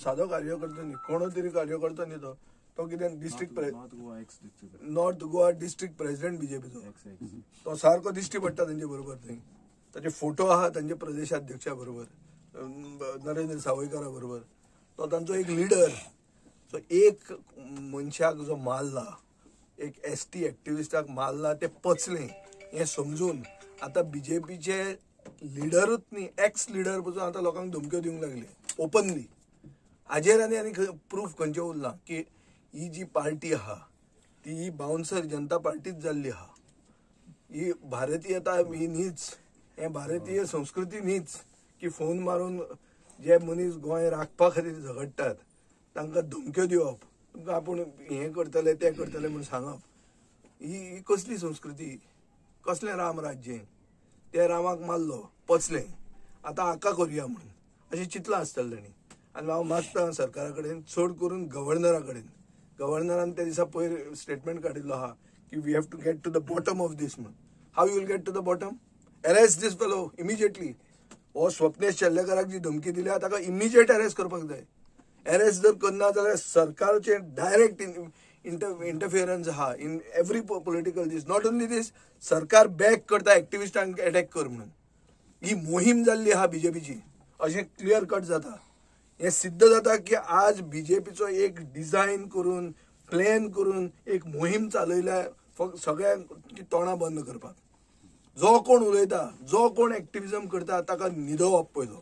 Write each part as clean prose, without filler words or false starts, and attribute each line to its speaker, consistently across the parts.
Speaker 1: सादो कार्यकर्तो न्ही, कोणो तरी कार्यकर्तो न्ही तो कितें district north Goa district president बीजेपीचो तो सारको दिश्टी पडटा तांचे बरोबर थंय. ताचे फोटो आहा तांचे प्रदेशाध्यक्षा बरोबर, नरेंद्र सावयकारा बरोबर. तो तांचो एक लिडर. सो एक मनशाक जो मारला, एक ST एक्टिविस्टाक मारला, ते पचले हे समजून आता बीजेपीचे लिडरूच न्ही, एक्स लिडर पसून आता लोकांक धमक्यो दिवंक लागले ओपनली. हाजेर आनी प्रूफ खंयचे उरला की ही जी पार्टी आहा ती बाउन्सर जनता पार्टीच जाल्ली आहा. ही भारतीयता ही न्हीच, हे भारतीय संस्कृती न्हीच की फोन मारून जे मनीस गोंय राखपा खातीर झगडटात तांकां धमक्यो दिवप, तुमकां आपूण हें करतले ते करतले म्हूण सांगप. ही कसली संस्कृती, कसलें राम राज्य. ते रामाक मारलो, पचलें, आतां हाका करुया म्हणून अशें चिंतलां आसतलें तांणी. आनी हांव मागतां सरकारा कडेन, चड करून गव्हर्नरा कडेन, गव्हर्नरान त्या दिसा पयर स्टेटमेंट काडिल्लो आहा की we have to get to the bottom of this म्हणून. How you will get to the bottom? Arrest this fellow immediately. हो स्वप्नेश शेल्लेकराक जी धमकी दिल्या ताका इमिजिएट अरेस्ट करपाक जाय. अरेस्ट जर करना जाल्यार सरकारचे डायरेक्ट इंटरफियरन्स आहा in every political this. Not only this, सरकार बॅक करता एक्टिविस्टांक अटॅक कर म्हणून. ही मोहीम जाल्ली आहा बीजेपीची अशें क्लियर कट जाता. हे सिद्ध जाता की आज बीजेपीचो एक डिझायन करून, प्लॅन करून एक मोहीम चालयल्या फक्त सगळ्यांक तोंडां बंद करपाक. जो कोण उलयता, जो कोण एक्टिविजम करता ताका न्हिदवप पयलो.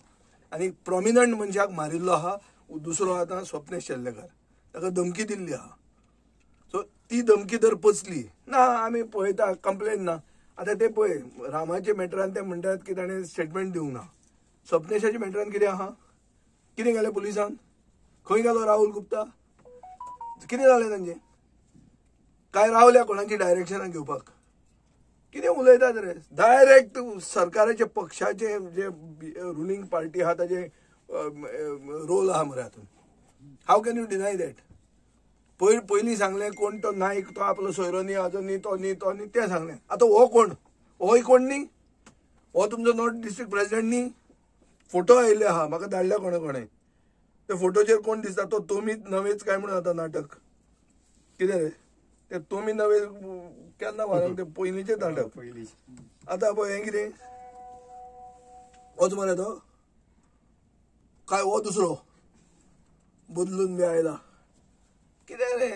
Speaker 1: आनी प्रॉमिनंट मनशाक मारिल्लो आहा. दुसरो आतां स्वप्नेश शेल्लेकर, ताका धमकी दिल्ली आहा. सो ती धमकी जर पचली ना, आमी पळयता कंप्लेन ना. आतां ते पळय रामाचे मॅटरान ते म्हणटात की ताणें स्टेटमेंट दिवंक ना. स्वप्नेशाच्या मॅटरान कितें आहा? कितें केलें पुलिसान? खंय गेलो राहुल गुप्ता? कितें जालें तांचें? काय रावल्या कोणाची डायरेक्शनां घेवपाक? कितें उलयतात रे? डायरेक्ट सरकाराचे पक्षाचे जे रुलींग पार्टी आहा ताचे रोल आहा मरे हातून. How can you deny that? पयलीं सांगलें कोण तो नायक, तो आपलो सोयरो न्ही, हाजो न्ही, तो न्ही, तो न्ही, तें सांगलें. आतां हो कोण? होय कोण न्ही? हो तुमचो नॉर्थ डिस्ट्रिक्ट प्रेसिडेंट न्ही? फोटो आयिल्ले आहा, म्हाका धाडल्या कोणे. ते फोटोचेर कोण दिसता? तो तुमी नवेच काय म्हणून आतां नाटक. कितें रे ते तुमी नवे केन्ना व्हरप? ते पयलींचें नाटक. आतां पळय हें कितें? होच मरे तो काय? हो दुसरो बदलून बी आयला. कितें रे?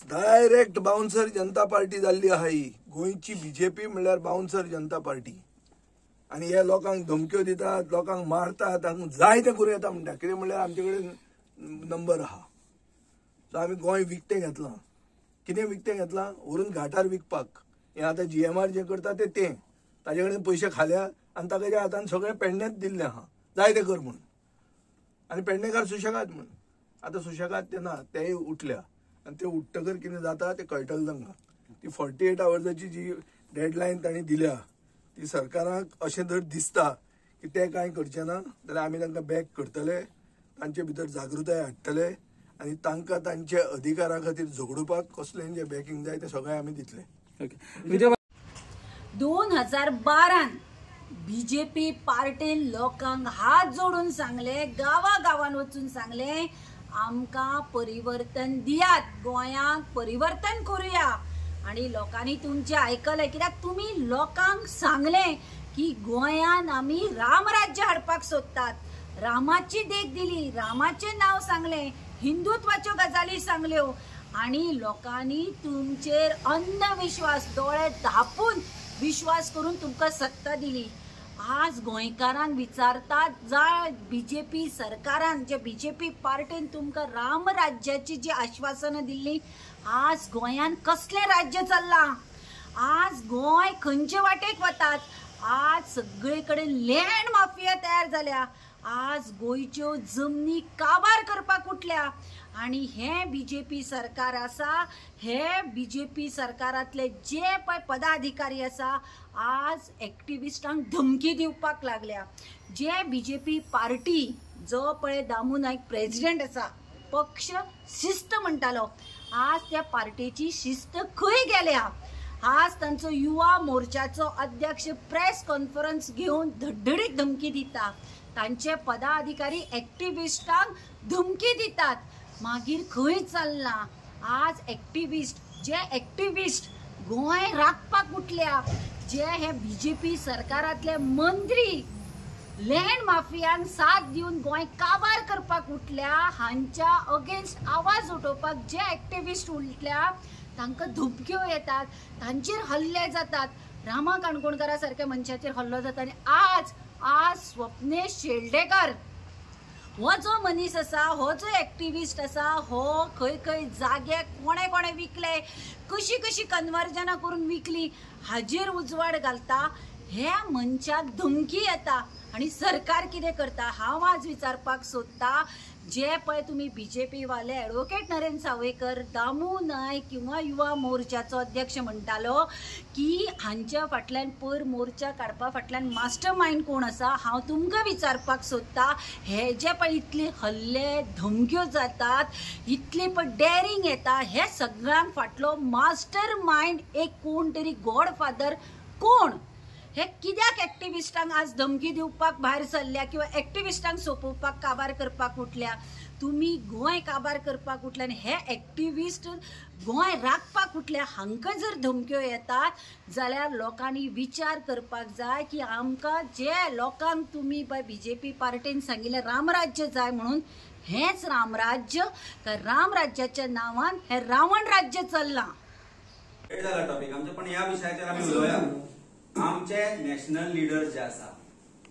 Speaker 1: डायरेक्ट बाउन्सर जनता पार्टी जाल्ली आहा ही. गोंयची बीजेपी म्हणल्यार बाउन्सर जनता पार्टी. आनी हे लोकांक धमक्यो दितात, लोकांक मारतात, तांकां जाय तें करूं येता म्हणटा. कितें म्हणल्यार आमचे कडेन नंबर आहा. सो आमी गोंय विकतें घेतलां. कितें विकतें घेतलां? व्हरून घाटार विकपाक. हें आतां GMR जें करता तें ताजे कडेन पयशे खाल्या आनी ताच्या हातान सगळें पेडण्यात दिल्लें आहा, जाय तें कर म्हणून. आनी पेडणेकार सुशेगाद म्हणून. आतां सुशेगाद ते ना, तेय उठल्या. आनी ते उठ्ठकर कितें जाता तें कळटलें तांकां. ती 48 आवर्साची जी डेडलायन तांणी दिल्या ती सरकाराक अशें जर दिसता की ते कांय करचें ना जाल्यार आमी तांकां बॅक करतले, तांचे भितर जागृताय हाडटले आनी तांकां तांचे अधिकारा खातीर झगडूपाक कसलें जें बॅकींग जाय तें सगळें आमी दितलें.
Speaker 2: 2012 बीजेपी पार्टीन लोकांक हात जोडून सांगले, गांवागांवांत वचून सांगले, आमकां परिवर्तन दियात, गोंयांक परिवर्तन करूया. आणि लोकांनी तुमचे आयकले, कित्याक तुमी लोकांक सांगले की गोंयान आमी रामराज्य हाडपाक सोदतात. रामाची देख दिली, रामाचें नांव सांगलें, हिंदुत्वाच्यो गजाली सांगल्यो आणि लोकांनी तुमचेर अंधविश्वास, दोळे धापून विश्वास करून तुमकां सत्ता दिली. आज गोंयकारांक विचारतात, जा बीजेपी सरकारान, जे बीजेपी पार्टीन तुमकां रामराज्याची जी आश्वासनां दिल्ली, आज गोंयान कसलें राज्य चल्लां? आज गोंय खंयचे वाटेक वतात? आज सगळे कडेन लँड माफिया तयार जाल्या. आज गोंयच्यो जमनी काबार करपाक उठल्या. आणि हे बीजेपी सरकार आसा, हे बीजेपी सरकारातले जे पळय पदाधिकारी आसा, आज एक्टिविस्टांक धमकी दिवपाक लागल्या. जे बीजेपी पार्टी, जो पळय दामू नायक प्रेसिडेंट आसा, पक्ष शिस्त म्हणटालो, आज त्या पार्टीची शिस्त खंय गेल्या? आज तांचो युवा मोर्चाचो अध्यक्ष प्रेस कॉन्फरन्स घेवन धडधडीत धमकी दिता. तांचे पदाधिकारी एक्टिविस्टांक धमकी दितात. मागीर खंय चल्ला आज जे एक्टिविस्ट गोंय राखपाक उठल्या, जे हे बीजेपी सरकारातले मंत्री लँड माफियांक साथ दिवन गोंय काबार करपाक उठल्या, हांच्या अगेन्स्ट आवाज उठोवपाक जे एक्टिविस्ट उठल्या तांकां धमक्यो येतात, तांचेर हल्ले जातात. रामा काणकोणकारा सारख्या मनशाचेर हल्लो जाता. आनी आज स्वप्नेश शेलडेकर हो जो मनीस आसा, हो जो एक्टिविस्ट आसा, हो खंय खंय जागे कोणे विकले, कशी कन्वर्जनां करून विकली हाजेर उजवाड घालता. ह्या मनशाक धमकी येता आणि सरकार कितें करता हांव आज विचारपाक सोदता. जे पळय तुमी बीजेपी वाले ॲडव्होकेट नरेंद्र सावयकर, दामू नायक किंवा युवा मोर्चाचो अध्यक्ष म्हणटालो की हांच्या फाटल्यान पयर मोर्चा काडपा फाटल्यान मास्टर मायंड कोण आसा, हांव तुमकां विचारपाक सोदता. हे जे पळय इतले हल्ले धमक्यो जातात, इतली पळय डॅरिंग येता, हे सगळ्यांक फाटलो मास्टर मायंड एक कोण तरी गॉडफादर कोण? हे कित्याक एक्टिविस्टांक आज धमकी दिवपाक भायर सरल्या किंवा एक्टिविस्टांक सोंपोवपाक काबार करपाक उठल्या? तुम्ही गोंय काबार करपाक उठल्या आनी हे एक्टिविस्ट गोंय राखपाक उठल्या, हांकां जर धमक्यो येतात जाल्यार लोकांनी विचार करपाक जाय की आमकां जे लोकांक तुमी पळय बीजेपी पार्टीन सांगिल्लें रामराज्य जाय म्हणून, हेच रामराज्य काय रामराज्याच्या नांवान हे रावण राज्य चल्लां.
Speaker 3: टॉपिक आमचे, पण ह्या विशयाचेर आमी उलोवया. आमचे नॅशनल लिडर्स जे आसा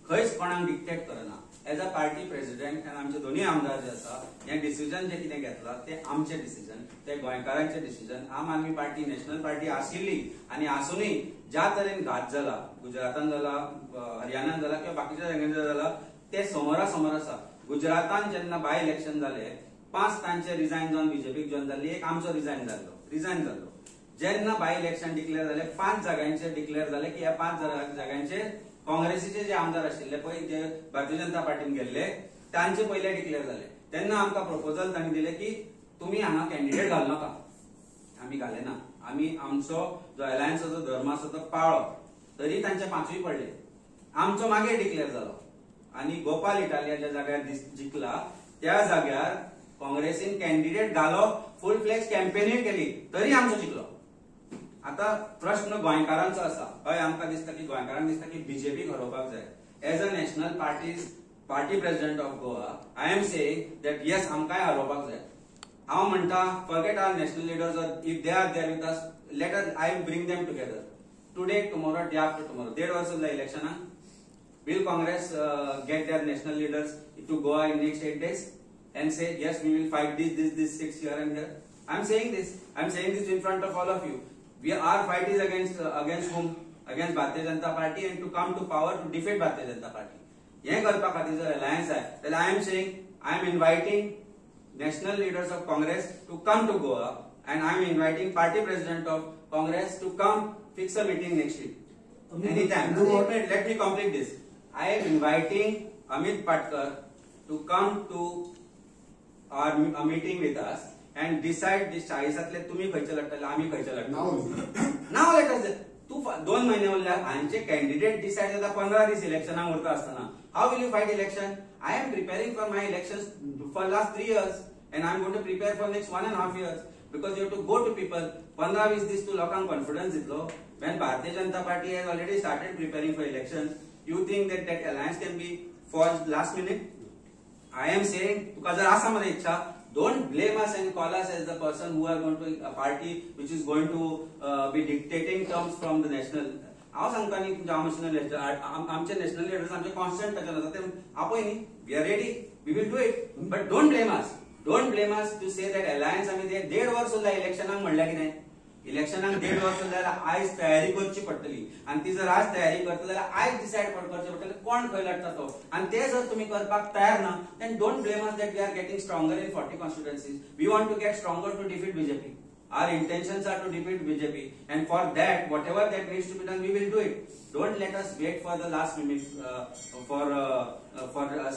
Speaker 3: खंयच कोणाक डिक्टेट करना. एज अ पार्टी प्रेसिडेंट आनी आमचे दोन्ही आमदार जे आसा, हे डिसिजन जे कितें घेतला ते आमचे डिसिजन, ते गोंयकारांचे डिसिजन. आम आदमी पार्टी नॅशनल पार्टी आशिल्ली आनी आसुनूय ज्या तरेन घात जाला, गुजरातान जाला, हरियाणान जाला किंवा बाकीच्या जाग्यांनी जाला, ते समोरासमोर आसा. गुजरातान जेन्ना बाय इलेक्शन जाले 5 तांचे रिजायन जावन बीजेपीक जॉइन जाल्ली, एक आमचो रिजायन जाल्लो. जेन्ना बाय इलेक्शन डिक्लेअर झाले 5 जागांचे डिक्लेअर झाले की ह्या 5 जागांचे काँग्रेसीचे जे आमदार आशिल्ले पळय, जे भारतीय जनता पार्टीन गेल्ले, तांचे पहिले डिक्लेअर झाले. तेन्ना आमकां प्रपोजल तांणी दिले की तुम्ही हांगा कॅन्डिडेट घाल नाका. आमी घालेना. आमी आमचो जो अलायन्साचो धर्म आसा तो पाळ्ळो. तरी तांचे 5य पडले. आमचो मागीर डिक्लेअर जालो आनी गोपाल इटालिया ज्या जाग्यार जिखला त्या जाग्यार काँग्रेसीन कॅन्डिडेट घालो, फुल फ्लेज कॅम्पेनूय केली, तरी आमचो जिखलो. आता प्रश्न गोंयकारांचो आसा. हय, आमकां दिसता की गोंयकारांक दिसता की बीजेपी हरोवपाक जाय. As a national party president of Goa, I am saying that yes आमकांय हरोवपाक जाय. हांव म्हणटा forget our national leaders, if they are there with us, let us I bring them together today, tomorrow, day after tomorrow. 1.5 वर्स उरला इलेक्शनाक. Will Congress get their national leaders to Goa in next 8 days and say yes, we will fight this 6 here and there? I'm saying this in front of all of you. Our fight is against whom? Against Bharatiya Janata Party, and to come to power to defeat Bharatiya Janata Party. हे करपा खातीर जर alliance आहे, then I am saying, I am inviting national leaders of Congress to come to Goa, and I am inviting party president of Congress to come fix a meeting next week. Anytime. Let me complete this. I am inviting Amit Patkar to come to our meeting with us and decide this 40तले तुम्ही खंयचे लढतले, आम्ही खंयचे लढतले. नाव letters तू 2 महिने उरल्या, हांचे candidate decide जाता 15 दीस इलेक्शनाक उरता आसतना. How will you fight election? I am preparing for my elections for last 3 years and I am going to prepare for next 1.5 years because you have to go to people. 15-20 दीस तू लोकांक confidence दितलो. When Bharatiya Janata Party has already started preparing for elections, you think that alliance can be forged last minute? I am saying, तुका जर आसा मरे इच्छा, don't blame us and call us as the person who are going to a party which is going to be dictating terms from the national. हांव सांगता न्ही तुमच्या आमचे national leaders आमचे कॉन्स्टंट टचान आसा, ते आपय न्ही, we are ready, we will do it, but don't blame us to say that alliance आमी 1.5 वर्स उरला इलेक्शनाक. म्हणल्यार कितें? इलेक्शनाक 1.5 वर्स जाल्यार आयज तयारी करची पडटली, आणि ती जर आज तयारी करता जाल्यार आयज डिसाइड करचें पडटलें कोण खंय लढता तो. आणि ते जर तुम्ही करपाक तयार ना, then don't blame us that we are getting stronger in 40 constituencies. We want to get stronger to defeat BJP. Our intentions are to defeat BJP, and for that, whatever that needs to be done, we will do it. Don't let us wait for the last minute for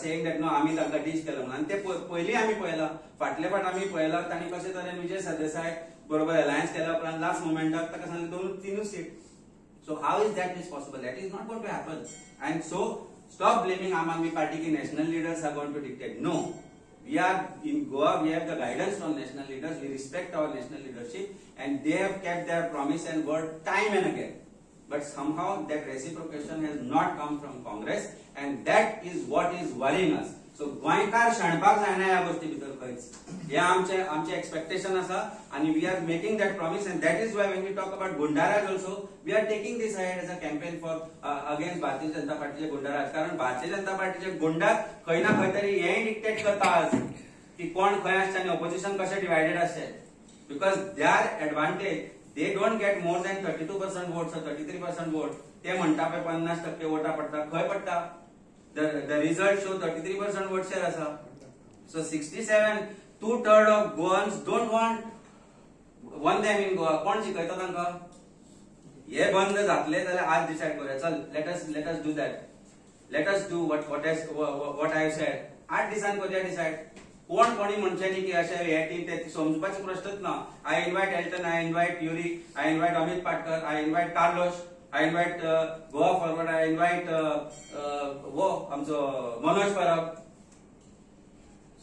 Speaker 3: saying that no, आम्ही तांकां dish केलं म्हणून. आणि ते पयलीं आमी पळयलां, फाटले फावट आमी पळयलां तांणी कशे तरेन विजय सरदेसाय बरोबर अलायन्स केल्या उपरांत लास्ट मोमेंटाक ताका सांगलें 2-3 seat. So how is that is possible? That is not going to happen. And so Stop blaming Aam Aadmi Party ki national leaders are going to dictate. No. We are in Goa, we have the guidance from national leaders, we respect our national leadership, and they have kept their promise and word time and again. But somehow that reciprocation has not come from Congress, and that is what is worrying us. So गोंयकार शाणपाक जायना ह्या गोष्टी भितर खंयच हे आमचे expectation आसा आणि we are making that promise and that is why when we talk about goondaraj also we are taking this ahead as a campaign for against Bharatiya Janata पार्टीचे गुंडाराज कारण भारतीय जनता पार्टीचे गुंडा खंय ना खंय तरी हेय डिक्टेट करता आज की कोण खंय आसचे आनी ऑपोजिशन कशें डिवायडेड आसचे because there advantage they don't get more than 32% votes or 33% vote ते म्हणटा पळय 50% वोटां पडटा खंय पडटा The result show 33% vote share asa. So 67, 2/3 of Goans don't want them in Goa. कोण शिकयता तांकां? हे बंद जातले जाल्यार आज डिसाइड करूया. चल let us do that. Let us do what I have said. आज डिसाइड करूया डिसाइड. कोणी म्हणचेनी की अशें हे टीम ते समजुपाचो प्रश्नच ना. I invite Elton, I invite Yuri, I invite Amit Patkar, I invite Carlos. I invite Goa Forward, I invite आमचो मनोज परब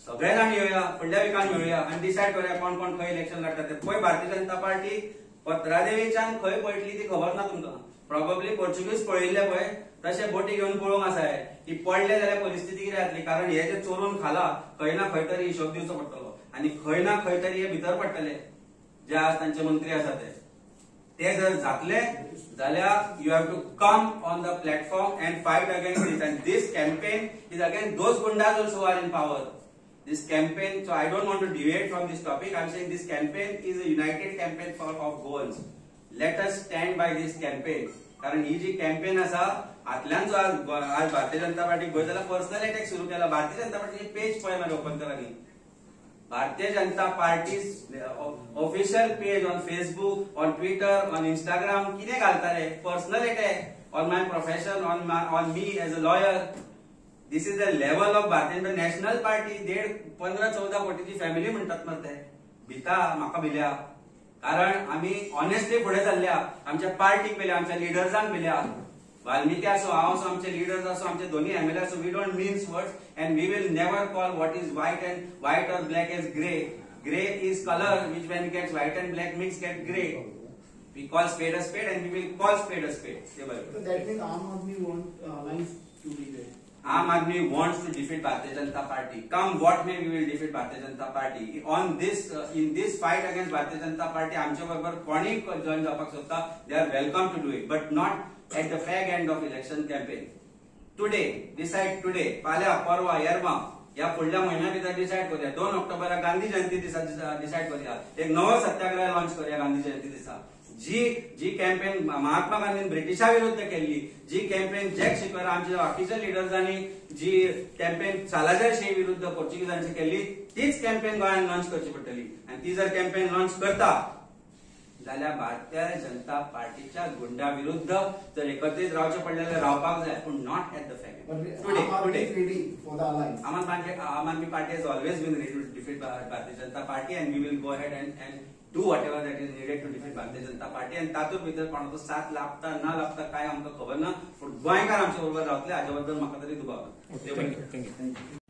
Speaker 3: सगळे जाण येवया फुडल्या विकान मेळुया आनी डिसाइड करूया कोण कोण खंय इलेक्शन लढटा ते पळय भारतीय जनता पार्टी पत्रादेवीच्यान खंय पळटली ती खबर ना तुमकां प्रॉबेबली पोर्चुगीज पळयल्ले पळय तशे बोटी घेवन पळोवंक आसा की पडले जाल्यार परिस्थिती कितें जातली कारण हे जे चोरून खाला खंय ना खंय तरी हिशोब दिवचो पडटलो आनी खंय ना खंय तरी हे भितर पडटले जे आज तांचे मंत्री आसा ते जर जातले जाल्यार you have to come on the platform and fight against it and this campaign is against those gundas also who are in power. This campaign, so I don't want to deviate from this topic. I'm saying this campaign is a united campaign of Goans. Let us stand by this campaign. कारण ही जी campaign आसा आतल्यान जो आज Bharatiya Janata party Goa जाल्यार personal attack सुरू केला भारतीय जनता पार्टीची page पळय मागीर ओपन करा न्ही Bharatiya Janata Party's official page on Facebook, on Twitter, on Instagram, किने घालताले personal attack on my profession, on me as a lawyer. This is the level of Bharatiya National Party. 15-14 कोटीची family म्हणतात मरते भिता म्हाका भिल्या कारण आम्ही ऑनेस्टली फुडें चल्ल्या आमच्या पार्टीक भिल्या आमच्या लिडर्सांक भिल्या वाल्मिकी असो हांव असो आमचे लीडर्स असो आमचे दोन्ही एमएलए असो we don't means words and we will never call what is white और black as grey grey is colour which when gets white and black mix get gray we call spade a spade and we will call spade a spade so
Speaker 4: that means Aam Aadmi wants to be there
Speaker 3: Aam Aadmi wants to defeat Bharatiya Janata Party. Come what may, we will defeat Bharatiya Janata Party. On this, in this fight against Bharatiya Janata Party, आमच्या बरोबर कोणी join जावपाक सोदता, they are welcome to do it, but not at the fag end of election campaign. Today, decide today. फाल्या परवा येरमा या फुडल्या महिन्या भितर डिसाइड करूया 2 ऑक्टोबराक गांधी जयंती दिसा डिसाइड करूया एक नवो सत्याग्रह लॉन्च करूया गांधी जयंती दिसा जी कॅम्पेन महात्मा गांधीन ब्रिटिशा विरुद्ध केली जी कॅम्पेन जॅक शिकवेरा आमच्या बाकीच्या लिडर्सांनी जी कॅम्पेन सालाजारशे विरुद्ध पोर्चुगीजांची केली तीच कॅम्पेन गोंयांत लॉन्च करची पडटली आणि ती जर कॅम्पेन लॉन्च करता जाल्यार भारतीय जनता पार्टीच्या गुंडा विरुद्ध जर एकत्रित रावचे पडले जाल्यार रावपाक जाय पूण not at the fact today आम आदमी party has always been ready to defeat Bharatiya Janata Party and we will go ahead and do whatever that is needed to defeat Bharatiya Janata Party and तातूंत भितर कोणाचो साथ लाभता ना लाभता काय आमकां खबर ना पूण गोंयकार आमचे बरोबर रावतले हाचे बद्दल म्हाका तरी दुबाव ना.